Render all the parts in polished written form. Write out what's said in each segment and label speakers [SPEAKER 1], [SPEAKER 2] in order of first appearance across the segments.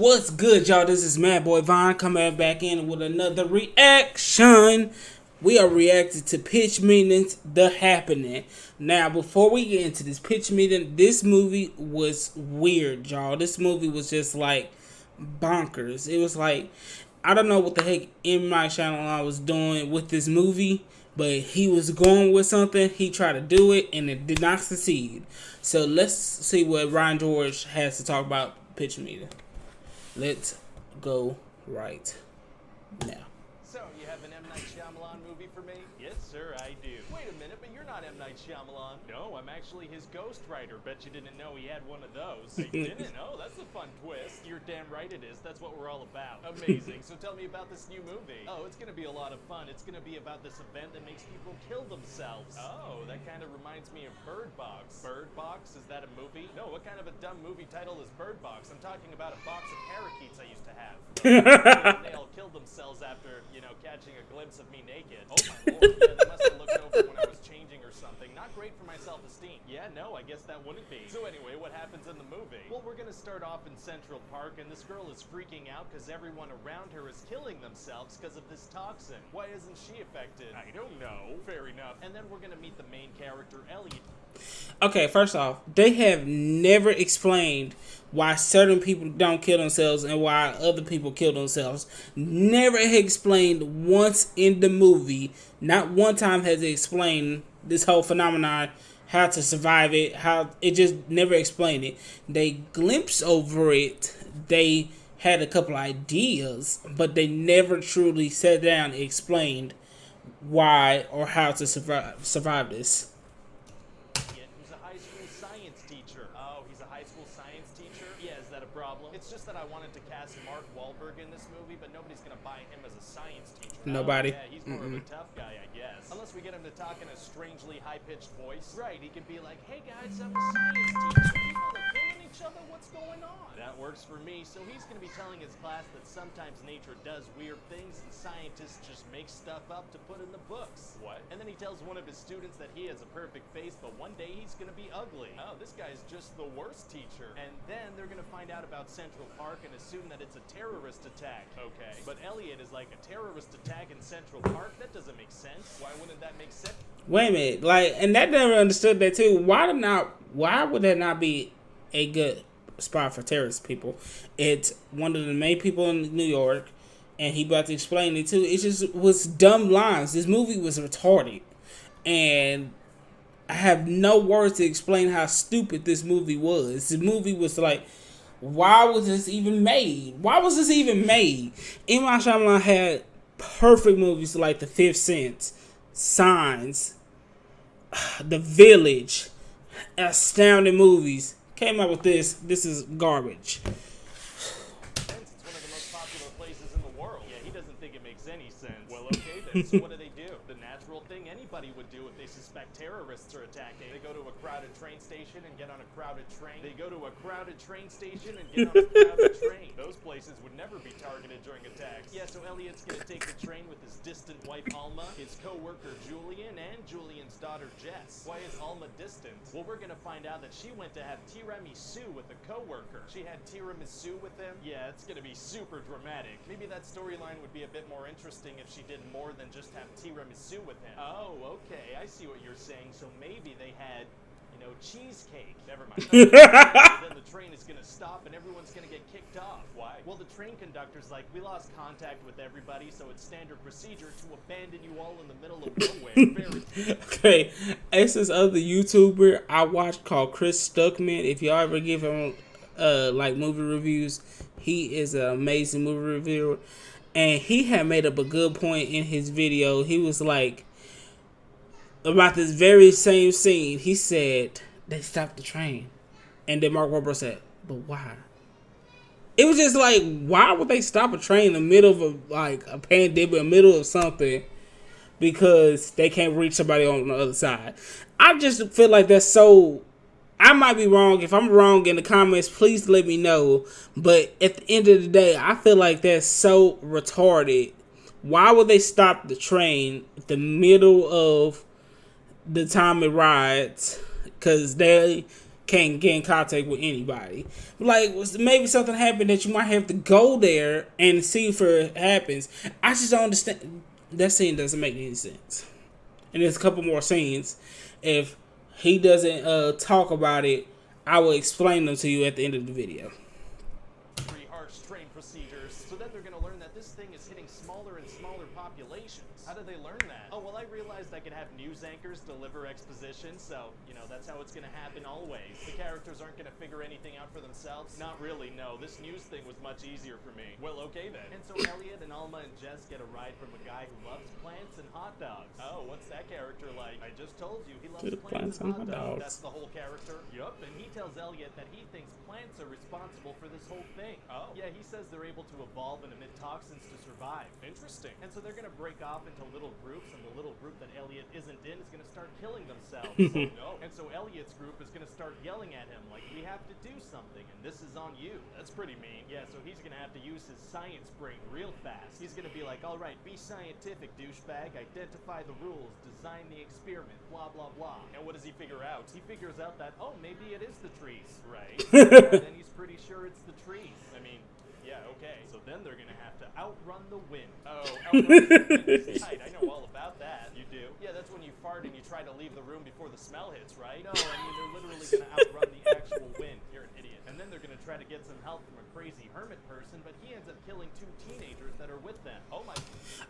[SPEAKER 1] What's good, y'all? This is Mad Boy Vaughn coming back in with another reaction. We are reacting to Pitch Meetings, The Happening. Now, before we get into this Pitch Meeting, this movie was weird, y'all. This movie was just like bonkers. It was like, I don't know what the heck M. Night Shyamalan was doing with this movie, but he was going with something. He tried to do it, and it did not succeed. So let's see what Ryan George has to talk about Pitch Meeting. Let's go right now.
[SPEAKER 2] So, you have an M. Night Shyamalan movie for me? Yes, sir, I do. Wait a minute, but you're not M. Night Shyamalan. No, I'm actually his ghostwriter. Bet you didn't know he had one of those. You didn't? Oh, that's a fun twist. You're damn right it is. That's what we're all about. Amazing. So tell me about this new movie. Oh, it's gonna be a lot of fun. It's gonna be about this event that makes people kill themselves. Oh, that kind of reminds me of Bird Box. Bird Box? Is that a movie? No, what kind of a dumb movie title is Bird Box? I'm talking about a box of parakeets I used to have. They all killed themselves after, catching a glimpse of me naked. Oh my lord, yeah, they must have looked over when I was changing or something. Not great for my self-esteem. Yeah, no, I guess that wouldn't be. So anyway, what happens in the movie? Well, we're gonna start off in Central Park, and this girl is freaking out because everyone around her is killing themselves because of this toxin. Why isn't she affected? I don't know. Fair enough. And then we're gonna meet the main character, Elliot.
[SPEAKER 1] Okay, first off, they have never explained why certain people don't kill themselves and why other people kill themselves. Never explained once in the movie. Not one time has it explained this whole phenomenon, how to survive it, how it just never explained it. They glimpsed over it. They had a couple ideas, but they never truly sat down and explained why or how to survive this.
[SPEAKER 2] It's just that I wanted to cast Mark Wahlberg in this movie, but nobody's going to buy him as a science teacher.
[SPEAKER 1] Nobody?
[SPEAKER 2] Oh, yeah, he's more of a tough guy, I guess. Unless we get him to talk in a strangely high-pitched voice. Right, he could be like, hey guys, I'm a science teacher. People are killing each other, what's going on? That works for me, so he's going to be telling his class that sometimes nature does weird things and scientists just make stuff up to put in the books. What? And then he tells one of his students that he has a perfect face, but one day he's going to be ugly. Oh, this guy's just the worst teacher. And then they're going to find out about Central Park and assume that it's a terrorist attack. Okay. But Elliot is like, a terrorist attack in Central Park? That doesn't make sense. Why wouldn't that make sense?
[SPEAKER 1] Wait a minute, and that never understood that too. Why would that not be a good spot for terrorist people? It's one of the main people in New York, and he about to explain it too. It just was dumb lines. This movie was retarded, and I have no words to explain how stupid this movie was. This movie was like, why was this even made? Why was this even made? M. Night Shyamalan had perfect movies like The Fifth Sense, Signs, The Village, astounding movies. Came out with this. This is garbage.
[SPEAKER 2] It's one of the most popular places in the world. Yeah, he doesn't think it makes any sense. Well, okay then. So what do they do? The natural thing anybody would do if they suspect terrorists are attacking. They go to a crowded train station and get on a crowded train. They go to a crowded train station and get on a crowded train. Those places would never be targeted during attacks. Yeah, so Elliot's gonna take the train with his distant wife Alma, his co-worker Julian, and Julian's daughter Jess. Why is Alma distant? Well, we're gonna find out that she went to have tiramisu with a co-worker. She had tiramisu with him? Yeah, it's gonna be super dramatic. Maybe that storyline would be a bit more interesting if she did more than just have tiramisu with him. Oh, okay, I see what you're saying. So maybe they had, cheesecake. Never mind. Then the train is gonna stop and everyone's gonna get kicked off. Why? Well, the train conductor's like, we lost contact with everybody, so it's standard procedure to abandon you all in the middle of nowhere.
[SPEAKER 1] Okay, it's this other YouTuber I watched called Chris Stuckman. If y'all ever give him like movie reviews, he is an amazing movie reviewer, and he had made up a good point in his video. He was like, about this very same scene, he said they stopped the train, and then Mark Wahlberg said, "But why?" It was just like, why would they stop a train in the middle of a pandemic, in the middle of something, because they can't reach somebody on the other side? I just feel like that's so. I might be wrong. If I'm wrong in the comments, please let me know. But at the end of the day, I feel like that's so retarded. Why would they stop the train at the middle of the time it rides? Because they can't get in contact with anybody. Like, maybe something happened that you might have to go there and see if it happens. I just don't understand. That scene doesn't make any sense. And there's a couple more scenes. If he doesn't talk about it, I will explain them to you at the end of the video.
[SPEAKER 2] Harsh train procedures. So then they're going to learn that this thing is hitting smaller and smaller populations. How did they learn that? Oh, well, I realized I could have news anchors deliver exposition, so, that's how it's going to happen always. The characters aren't going to figure anything out for themselves? Not really, no. This news thing was much easier for me. Well, okay then. And so Elliot and Alma and Jess get a ride from a guy who loves plants and hot dogs. Oh, what's that character like? I just told you, he loves plants and hot dogs. That's the whole character? Yup, and he tells Elliot that he thinks plants are responsible for this whole thing. Oh. Yeah, he says they're able to evolve and emit toxins to survive. Interesting. And so they're going to break off into little groups, and the little group that Elliot isn't in is going to start killing themselves. Oh, no. And so Elliot's group is going to start yelling at him like, we have to do something, and this is on you. That's pretty mean. Yeah, so he's going to have to use his science brain real fast. He's going to be like, all right, be scientific, douchebag. Identify the rules. Design the experiment. Blah, blah, blah. And what does he figure out? He figures out that, oh, maybe it is the trees, right? And then he's pretty sure it's the trees. I mean, yeah, okay. So then they're going to have to outrun the wind. Oh, outrun the wind is tight. I know all about that. You do? Yeah, that's when you fart and you try to leave the room before the smell hits, right? No, I mean, they're literally going to outrun the actual wind. You're an idiot. And then they're going to try to get some help from a crazy hermit person, but he ends up killing 2 teenagers that are with them. Oh my.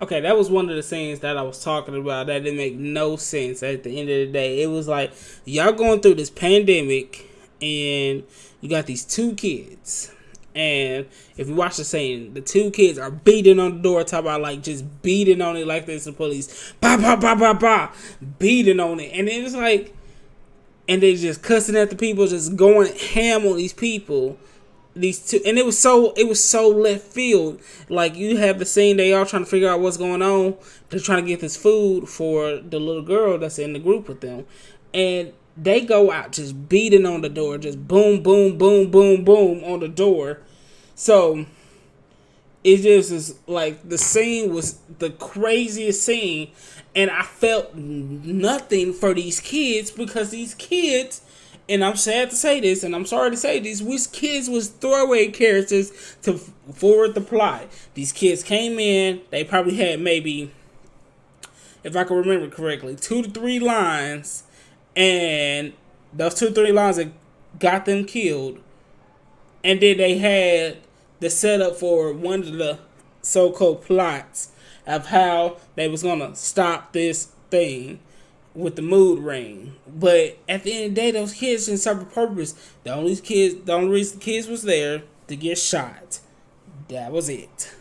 [SPEAKER 1] Okay, that was one of the scenes that I was talking about that didn't make no sense at the end of the day. It was like, y'all going through this pandemic, and you got these 2 kids. And if you watch the scene, the 2 kids are beating on the door, talking about like just beating on it like there's the police. Bah, bah, bah, bah, bah, beating on it. And it was like, and they just cussing at the people, just going ham on these people. These 2, and it was so left field. Like, you have the scene, they all trying to figure out what's going on. They're trying to get this food for the little girl that's in the group with them. And they go out just beating on the door, just boom, boom, boom, boom, boom on the door. So it just is like, the scene was the craziest scene, and I felt nothing for these kids, because these kids, and I'm sad to say this, and I'm sorry to say this, these kids was throwaway characters to forward the plot. These kids came in, they probably had maybe, if I can remember correctly, 2 to 3 lines. And those 2 to 3 lines that got them killed. And then they had the setup for one of the so-called plots of how they was going to stop this thing with the mood ring. But at the end of the day, those kids didn't serve a purpose. The only reason the kids was there to get shot. That was it.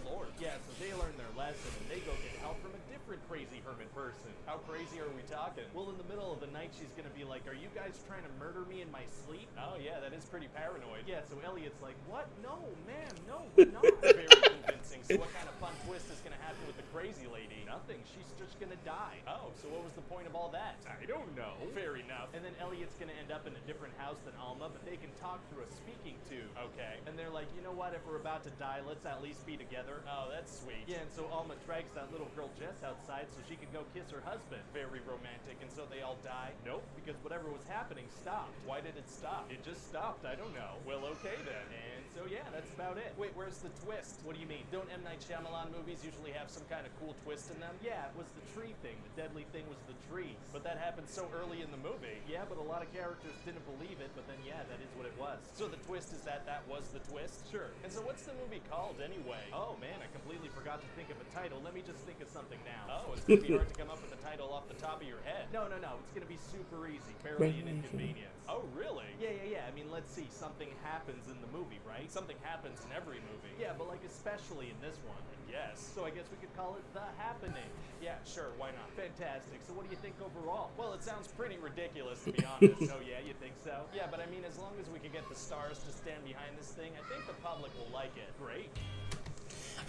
[SPEAKER 2] Lord, yeah, so they learn their lesson and they go get help from a different crazy hermit person. How crazy are we talking? Well, in the middle of the night, she's gonna be like, are you guys trying to murder me in my sleep? Oh yeah, that is pretty paranoid. Yeah, so Elliot's like, what? No, ma'am, no, we're not. Very convincing. So what kind of fun twist is gonna happen with the crazy lady? Nothing, she's just gonna die. Oh, so what was the point of all that? I don't know. Fair enough. And then Elliot's gonna end up in a different house than Alma, but they can talk through a speaking tube. Okay. And they're like, you know what, if we're about to die, let's at least be together. Oh, that's sweet. Yeah, and so Alma drags that little girl Jess outside so she can go kiss her husband. Very romantic. And so they all die? Nope, because whatever was happening stopped. Why did it stop? It just stopped. I don't know. Well, okay then. And so yeah, that's about it. Wait, where's the twist? What do you mean? Don't M. Night Shyamalan movies usually have some kind of cool twist in them? Yeah, it was the tree thing. The deadly thing was the trees. But that happened so early in the movie. Yeah, but a lot of characters didn't believe it, but then yeah, that is what it was. So the twist is that was the twist? Sure. And so what's the movie called anyway? Oh man, I completely forgot to think of a title. Let me just think of something now. Oh, it's gonna be hard to come up with a title off the top of your head. No, it's gonna be super easy. Barely an inconvenience. Oh, really? Yeah. I mean, let's see. Something happens in the movie, right? Something happens in every movie. Yeah, but like especially in this one. Yes. So I guess we could call it The Happening. Yeah, sure. Why not? Fantastic. So what do you think overall? Well, it sounds pretty ridiculous, to be honest. Oh, yeah? You think so? Yeah, but I mean, as long as we can get the stars to stand behind this thing, I think the public will like it. Great.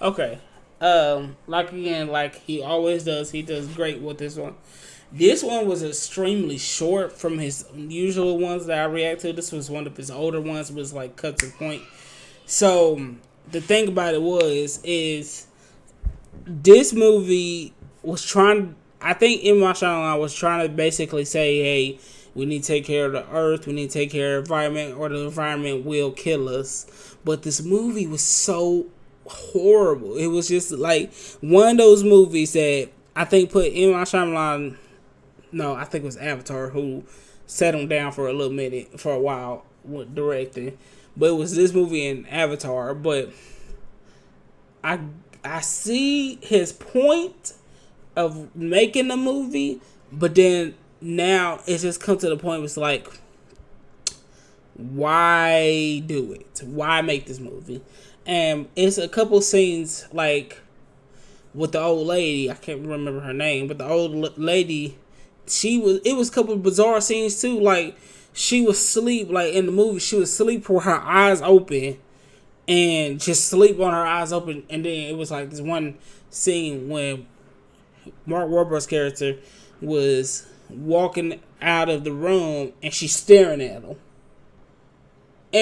[SPEAKER 1] Okay. Like he always does, he does great with this one. This one was extremely short from his usual ones that I react to. This was one of his older ones, was like cut to the point. So the thing about it is this movie was trying. I think in my channel I was trying to basically say, hey, We need to take care of the earth. We need to take care of the environment, or the environment will kill us. But this movie was so horrible. It was just like one of those movies that I think put M. Night Shyamalan. No, I think it was Avatar who set him down for a little minute, for a while, with directing. But it was this movie and Avatar. But I I see his point of making the movie, but then now it's just come to the point where it's like, why do it? Why make this movie? And it's a couple scenes like with the old lady. I can't remember her name, but the old lady, it was a couple of bizarre scenes too. Like she was asleep, like in the movie, she was asleep with her eyes open, and just sleep on her eyes open. And then it was like this one scene when Mark Wahlberg's character was walking out of the room and she's staring at him.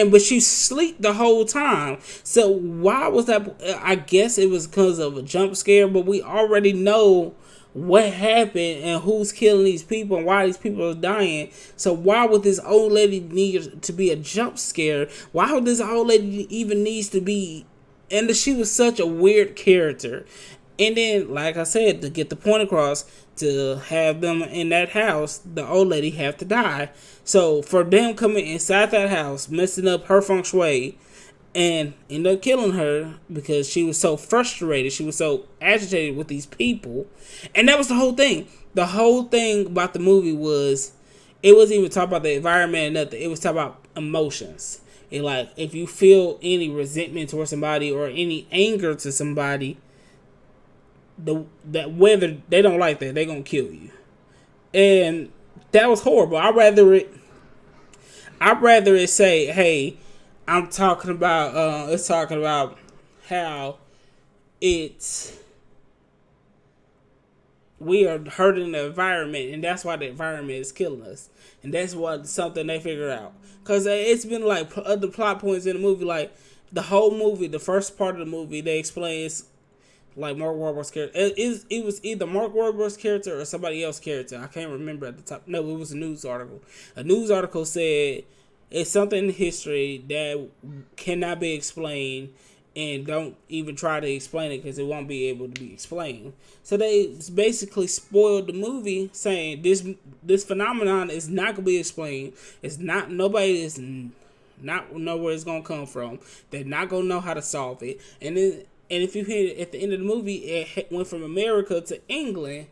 [SPEAKER 1] But she sleep the whole time. So why was that? I guess it was because of a jump scare, but we already know what happened and who's killing these people and why these people are dying. So why would this old lady need to be a jump scare? Why would this old lady even needs to be? And she was such a weird character. And then, like I said, to get the point across, to have them in that house, the old lady have to die. So for them coming inside that house, messing up her feng shui, and end up killing her because she was so frustrated, she was so agitated with these people. And that was the whole thing. The whole thing about the movie was, it wasn't even talking about the environment or nothing. It was talking about emotions. And like, if you feel any resentment towards somebody or any anger to somebody, that whether they don't like that, they're gonna kill you. And that was horrible. I'd rather it say, hey, I'm talking about it's talking about how it's we are hurting the environment, and that's why the environment is killing us. And that's what something they figure out. Because it's been like other plot points in the movie, like the whole movie, the first part of the movie, they explain it's like Mark Wahlberg's character. It was either Mark Wahlberg's character or somebody else's character. I can't remember at the top. No, it was a news article. A news article said it's something in history that cannot be explained, and don't even try to explain it because it won't be able to be explained. So they basically spoiled the movie, saying this phenomenon is not gonna be explained. It's not, nobody is not know where it's gonna come from. They're not gonna know how to solve it. And if you hear at the end of the movie, it went from America to England,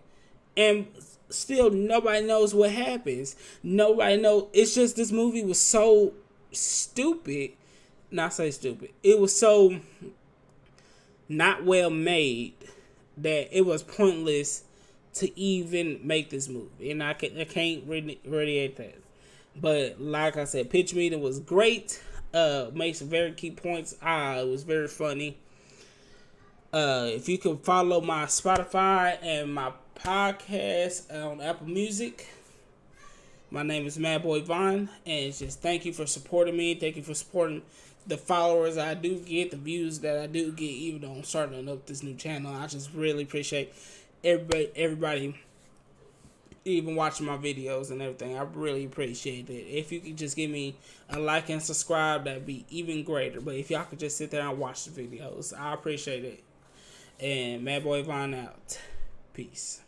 [SPEAKER 1] and still nobody knows what happens. Nobody knows. It's just this movie was so stupid. Not say stupid. It was so not well made that it was pointless to even make this movie. And I can't radiate that. But like I said, Pitch Meeting was great. Made some very key points. It was very funny. If you can follow my Spotify and my podcast on Apple Music, my name is Mad Boy Vaughn, and it's just thank you for supporting me. Thank you for supporting the followers I do get, the views that I do get, even though I'm starting up this new channel. I just really appreciate everybody even watching my videos and everything. I really appreciate it. If you could just give me a like and subscribe, that'd be even greater. But if y'all could just sit there and watch the videos, I appreciate it. And Mad Boy Vaughn out. Peace.